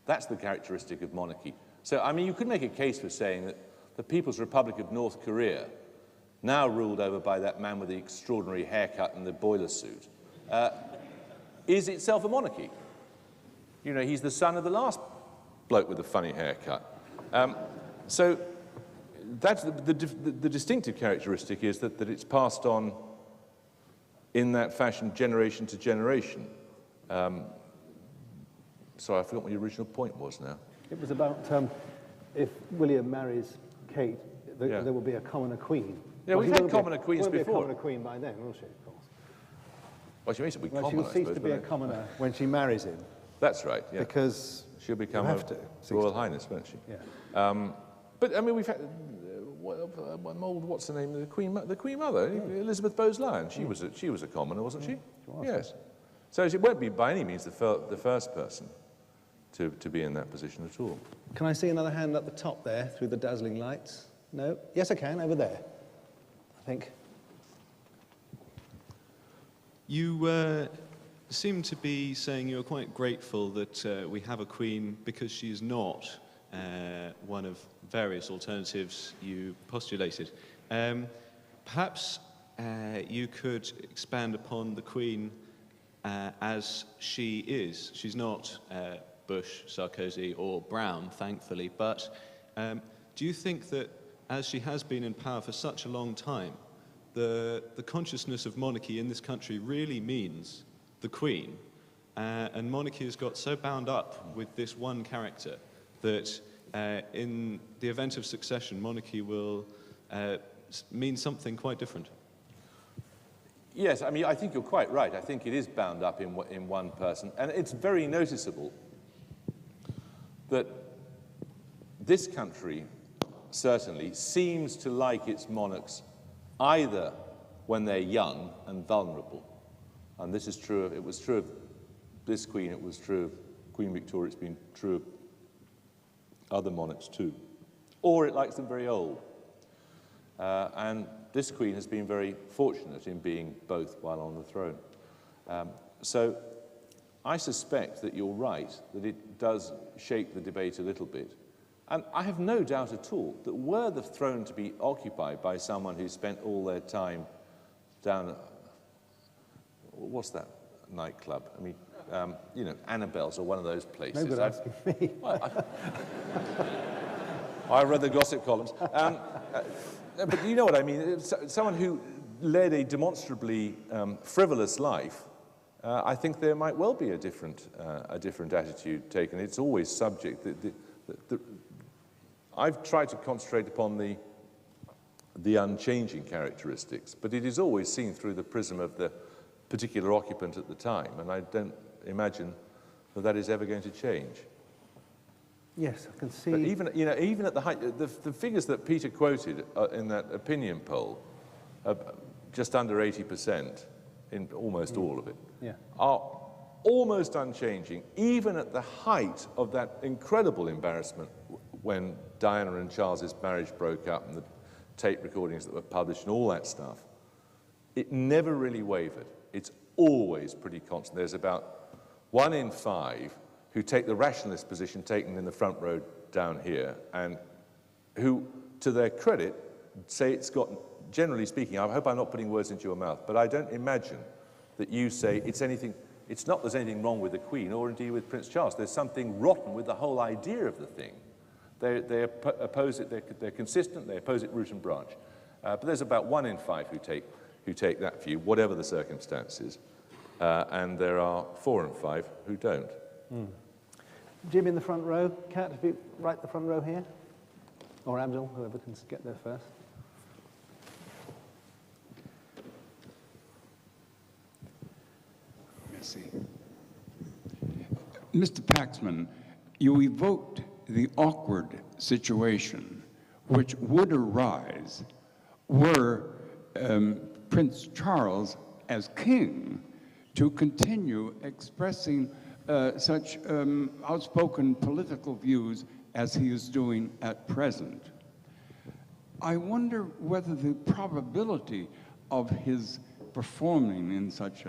That's the characteristic of monarchy. So, I mean, you could make a case for saying that the People's Republic of North Korea, now ruled over by that man with the extraordinary haircut and the boiler suit, is itself a monarchy. You know, he's the son of the last bloke with the funny haircut. So that's the distinctive characteristic is that it's passed on in that fashion, generation to generation. Sorry, I forgot what your original point was now. It was about if William marries Kate, Yeah. there will be a commoner queen. Yeah, Well, we've she had won't commoner be, queens won't be before. a commoner queen by then, will she, of course? Well, she makes it be Well, common, she'll I cease suppose, to be a won't it? commoner when she marries him, That's right, yeah. because She'll become you have a to. Royal Highness, won't she? Yeah. But I mean, we've had what's the name? The Queen Mother, Elizabeth Bowes-Lyon. She was a commoner, wasn't she? She was. Yes. So she won't be by any means the first person to be in that position at all. Can I see another hand up the top there through the dazzling lights? No? Yes, I can, over there, I think. You seem to be saying you're quite grateful that we have a queen because she's not one of various alternatives you postulated. Perhaps you could expand upon the queen as she is. She's not Bush, Sarkozy, or Brown, thankfully, but do you think that as she has been in power for such a long time, the consciousness of monarchy in this country really means the Queen, and monarchy has got so bound up with this one character that in the event of succession, monarchy will mean something quite different? Yes, I mean, I think you're quite right. I think it is bound up in one person, and it's very noticeable that this country certainly seems to like its monarchs either when they're young and vulnerable, and this is true of, it was true of this Queen, it was true of Queen Victoria, it's been true of other monarchs too, or it likes them very old. And this Queen has been very fortunate in being both while on the throne. So I suspect that you're right, that it does shape the debate a little bit. And I have no doubt at all that were the throne to be occupied by someone who spent all their time down at, what's that nightclub? I mean, you know, Annabelle's or one of those places. No good asking me. I read the gossip columns. But you know what I mean. It's someone who led a demonstrably frivolous life, I think there might well be a different attitude taken. It's always subject. I've tried to concentrate upon the unchanging characteristics, but it is always seen through the prism of the particular occupant at the time, and I don't imagine that that is ever going to change. Yes, I can see. But even, you know, even at the height, the figures that Peter quoted in that opinion poll, just under 80% in almost all of it, are almost unchanging, even at the height of that incredible embarrassment when Diana and Charles's marriage broke up and the tape recordings that were published and all that stuff. It never really wavered. It's always pretty constant. There's about 1 in 5 who take the rationalist position taken in the front row down here, and who, to their credit, say it's got, generally speaking, I hope I'm not putting words into your mouth, but I don't imagine that you say it's anything, it's not there's anything wrong with the Queen, or indeed with Prince Charles. There's something rotten with the whole idea of the thing. They oppose it, they're consistent, they oppose it root and branch. But there's about 1 in 5 who take that view, whatever the circumstances, and there are 4 in 5 who don't. Jim in the front row. Kat, if you right the front row here. Or Abdul, whoever can get there first. Merci. Mr. Paxman, you evoked the awkward situation which would arise were Prince Charles, as king, to continue expressing such outspoken political views as he is doing at present. I wonder whether the probability of his performing in such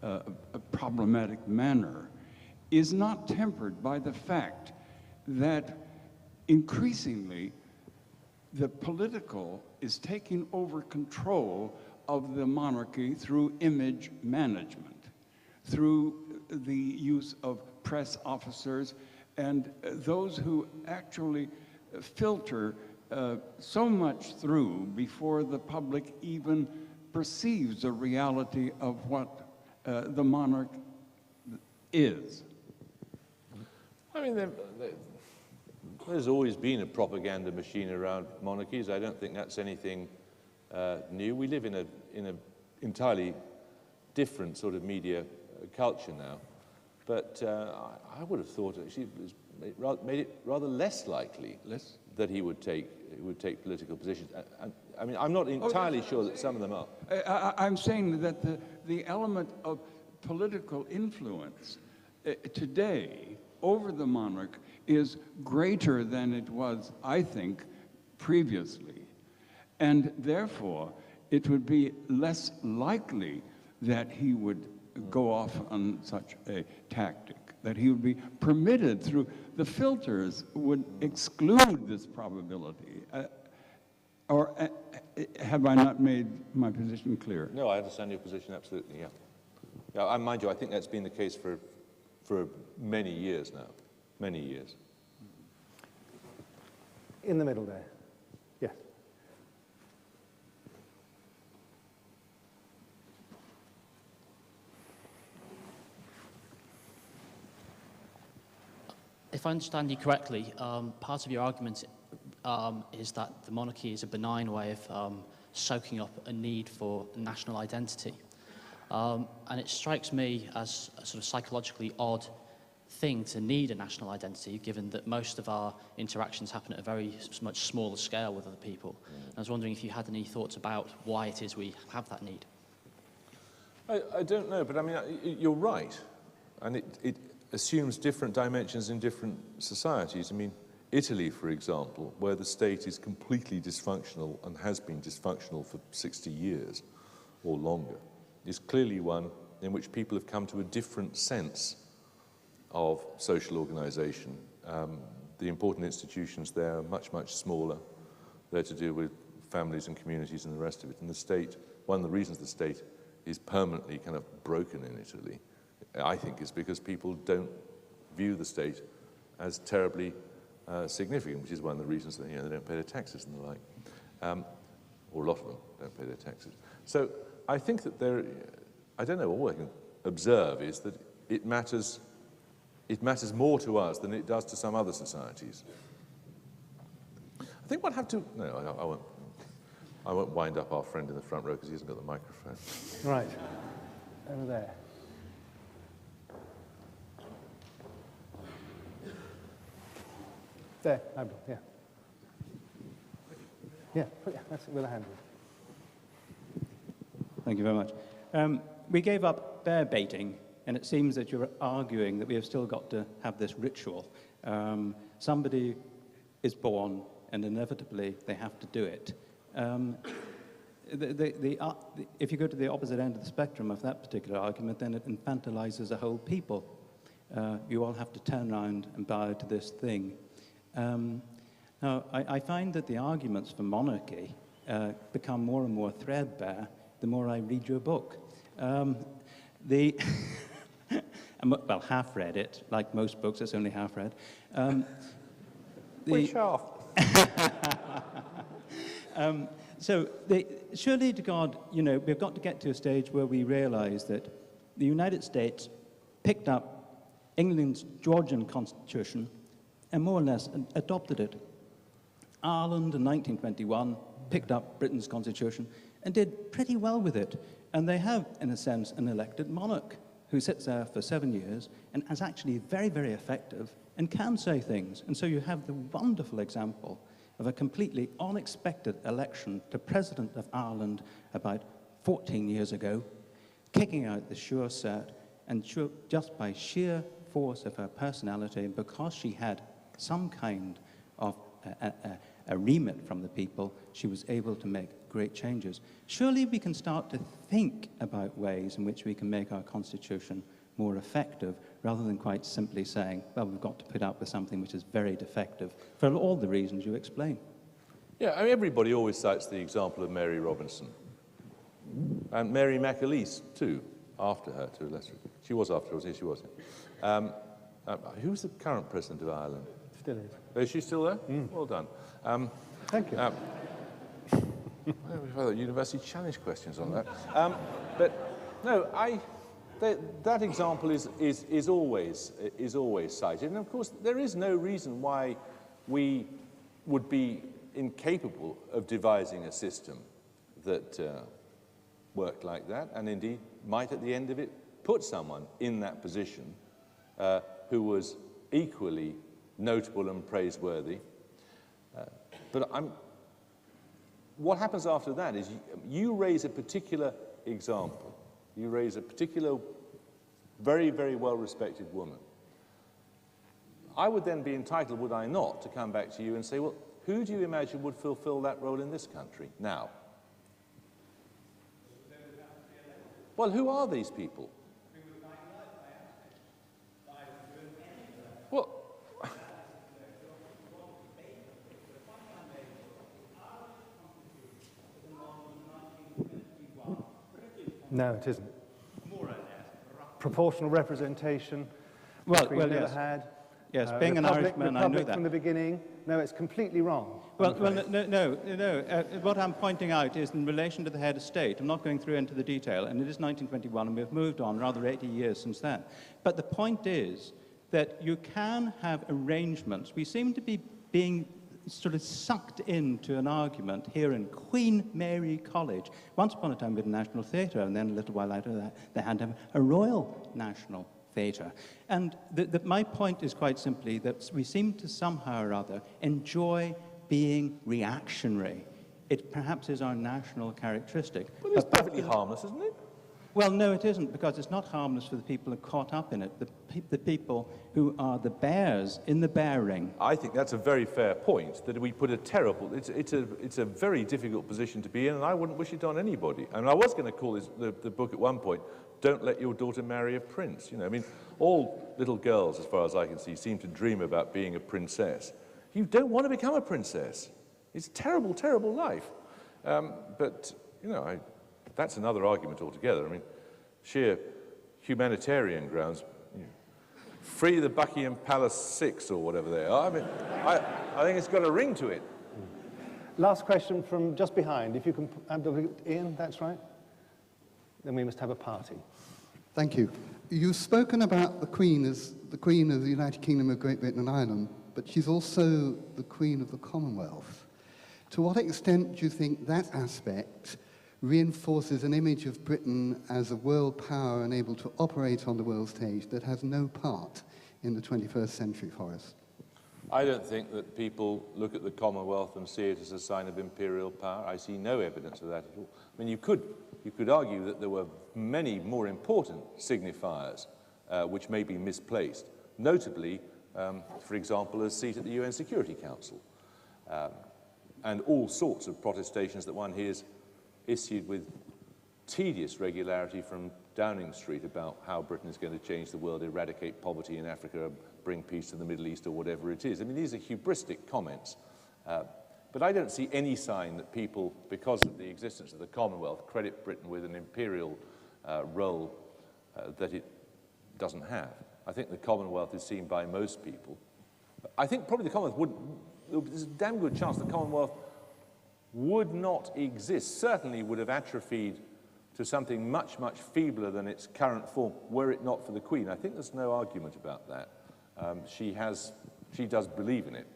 a problematic manner is not tempered by the fact that increasingly the political is taking over control of the monarchy through image management, through the use of press officers and those who actually filter so much through before the public even perceives the reality of what the monarch is. I mean, there's always been a propaganda machine around monarchies. I don't think that's anything new. We live in an entirely different sort of media culture now. But I would have thought actually it made it rather less likely that he would take political positions. I mean, I'm not entirely sure that some of them are. I'm saying that the element of political influence today over the monarch is greater than it was, I think, previously. And therefore, it would be less likely that he would go off on such a tactic, that he would be permitted through the filters would exclude this probability. Or have I not made my position clear? No, I understand your position absolutely, yeah. Yeah, mind you, I think that's been the case for many years now, many years. In the middle there. Yes. If I understand you correctly, part of your argument is that the monarchy is a benign way of soaking up a need for national identity. And it strikes me as a sort of psychologically odd thing to need a national identity, given that most of our interactions happen at a very much smaller scale with other people. I was wondering if you had any thoughts about why it is we have that need. I don't know, but I mean, you're right. And it assumes different dimensions in different societies. I mean, Italy, for example, where the state is completely dysfunctional and has been dysfunctional for 60 years or longer, is clearly one in which people have come to a different sense of social organization. The important institutions there are much, much smaller. They're to do with families and communities and the rest of it. And the state, one of the reasons the state is permanently kind of broken in Italy, I think, is because people don't view the state as terribly significant, which is one of the reasons that, you know, they don't pay their taxes and the like. Or a lot of them don't pay their taxes. So I think that I don't know, all I can observe is that it matters more to us than it does to some other societies. I think we'll have to, no, I won't wind up our friend in the front row because he hasn't got the microphone. Right, over there. There, yeah. Yeah, that's it with a hand. Thank you very much. We gave up bear baiting, and it seems that you're arguing that we have still got to have this ritual. Somebody is born, and inevitably they have to do it. If you go to the opposite end of the spectrum of that particular argument, then it infantilizes a whole people. You all have to turn around and bow to this thing. Now, I find that the arguments for monarchy become more and more threadbare the more I read your book. Well, half read it. Like most books, it's only half read. Which half? So surely to God, you know, we've got to get to a stage where we realize that the United States picked up England's Georgian constitution and more or less adopted it. Ireland in 1921 picked up Britain's constitution and did pretty well with it. And they have, in a sense, an elected monarch who sits there for 7 years and is actually very, very effective and can say things. And so you have the wonderful example of a completely unexpected election to President of Ireland about 14 years ago, kicking out the sure set, and just by sheer force of her personality, and because she had some kind of a remit from the people, she was able to make great changes. Surely we can start to think about ways in which we can make our constitution more effective, rather than quite simply saying, well, we've got to put up with something which is very defective, for all the reasons you explain. Yeah, I mean, everybody always cites the example of Mary Robinson. And Mary McAleese, too, after her, to a lesser extent. She was after her, wasn't she? She was. Who's the current president of Ireland? Still is. Is she still there? Well done. Thank you. We've had university challenge questions on that. But no, that example is always cited. And of course, there is no reason why we would be incapable of devising a system that worked like that, and indeed might at the end of it put someone in that position who was equally notable and praiseworthy. But what happens after that is you raise a particular example. You raise a particular, very, very well-respected woman. I would then be entitled, would I not, to come back to you and say, well, who do you imagine would fulfill that role in this country now? Well, who are these people? Well, no, it isn't. Proportional representation, Well, we've never yes. had. Yes, being an Irishman, I know that. From the beginning. No, it's completely wrong. Well, no. What I'm pointing out is in relation to the head of state. I'm not going through into the detail, and it is 1921, and we've moved on rather 80 years since then. But the point is that you can have arrangements. We seem to be being sort of sucked into an argument here in Queen Mary College. Once upon a time we had a National Theatre, and then a little while later that they had to have a Royal National theta. And my point is quite simply that we seem to somehow or other enjoy being reactionary. It perhaps is our national characteristic. Well, it's perfectly harmless, isn't it? Well, no, it isn't, because it's not harmless for the people who are caught up in it, the people who are the bears in the bear ring. I think that's a very fair point, that we put a terrible, it's a very difficult position to be in, and I wouldn't wish it on anybody. I mean, I was going to call this, the book at one point, Don't Let Your Daughter Marry a Prince. You know, I mean, all little girls, as far as I can see, seem to dream about being a princess. You don't want to become a princess. It's a terrible, terrible life. But, you know, that's another argument altogether. I mean, sheer humanitarian grounds. You know, free the Buckingham Palace 6 or whatever they are. I mean, I think it's got a ring to it. Last question from just behind. If you can, Ian, that's right. Then we must have a party. Thank you. You've spoken about the Queen as the Queen of the United Kingdom of Great Britain and Ireland, but she's also the Queen of the Commonwealth. To what extent do you think that aspect reinforces an image of Britain as a world power and able to operate on the world stage that has no part in the 21st century for us? I don't think that people look at the Commonwealth and see it as a sign of imperial power. I see no evidence of that at all. I mean, you could argue that there were many more important signifiers which may be misplaced, notably, for example, a seat at the UN Security Council, and all sorts of protestations that one hears issued with tedious regularity from Downing Street about how Britain is going to change the world, eradicate poverty in Africa, bring peace to the Middle East, or whatever it is. I mean, these are hubristic comments. But I don't see any sign that people, because of the existence of the Commonwealth, credit Britain with an imperial role that it doesn't have. I think the Commonwealth is seen by most people. I think probably the Commonwealth there's a damn good chance the Commonwealth would not exist, certainly would have atrophied to something much, much feebler than its current form, were it not for the Queen. I think there's no argument about that. She does believe in it,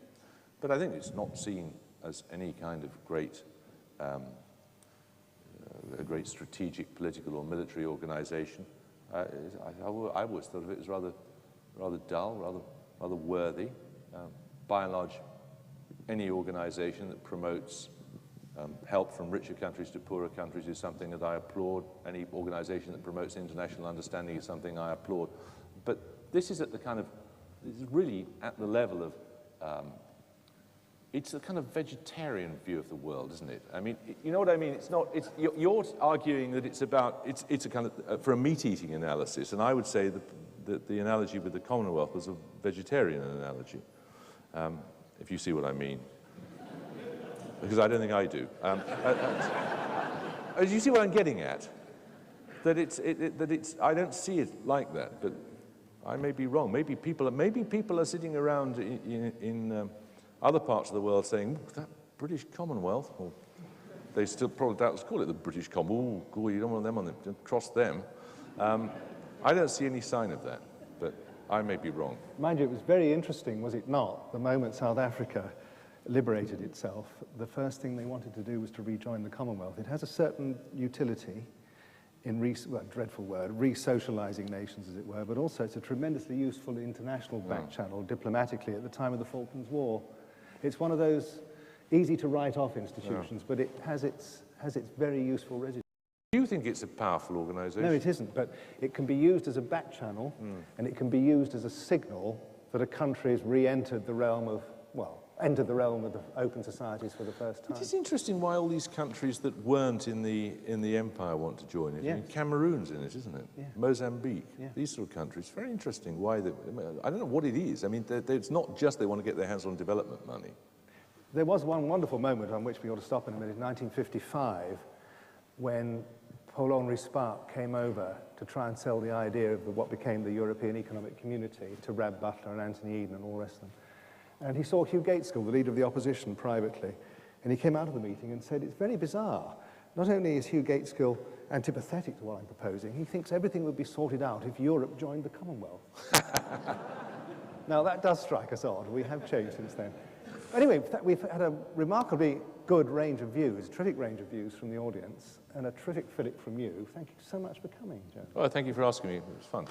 but I think it's not seen as any kind of great, a great strategic, political or military organization. I always thought of it as rather dull, rather worthy. By and large, any organization that promotes help from richer countries to poorer countries is something that I applaud. Any organization that promotes international understanding is something I applaud. But this is at the kind of, this is really at the level of, it's a kind of vegetarian view of the world, isn't it? I mean, you know what I mean? It's not, you're arguing that it's about, it's a kind of, for a meat-eating analysis, and I would say that the analogy with the Commonwealth was a vegetarian analogy, if you see what I mean. Because I don't think I do. You see what I'm getting at? That it's, I don't see it like that, but I may be wrong. Maybe people are sitting around in other parts of the world saying, that British Commonwealth, or they still probably doubtless call it the British Commonwealth. Oh, cool, you don't want them on them, don't cross them. I don't see any sign of that, but I may be wrong. Mind you, it was very interesting, was it not, the moment South Africa liberated itself, the first thing they wanted to do was to rejoin the Commonwealth. It has a certain utility in, well, dreadful word, re-socializing nations, as it were, but also it's a tremendously useful international back channel diplomatically at the time of the Falklands War. It's one of those easy to write off institutions, but it has its very useful residue. Do you think it's a powerful organization? No, it isn't, but it can be used as a back channel, and it can be used as a signal that a country has re-entered the realm of, well, entered the realm of the open societies for the first time. It is interesting why all these countries that weren't in the empire want to join it. Yes. I mean, Cameroon's in it, isn't it? Yeah. Mozambique, these sort of countries. Very interesting why they, I don't know what it is. I mean, it's not just they want to get their hands on development money. There was one wonderful moment on which we ought to stop in a minute, 1955, when Paul-Henri Spaak came over to try and sell the idea of what became the European Economic Community to Rab Butler and Anthony Eden and all the rest of them. And he saw Hugh Gaitskell, the leader of the opposition, privately, and he came out of the meeting and said, it's very bizarre. Not only is Hugh Gaitskell antipathetic to what I'm proposing, he thinks everything would be sorted out if Europe joined the Commonwealth. Now, that does strike us odd. We have changed since then. Anyway, we've had a remarkably good range of views, terrific range of views from the audience, and a terrific fillip from you. Thank you so much for coming, Joe. Well, thank you for asking me. It was fun.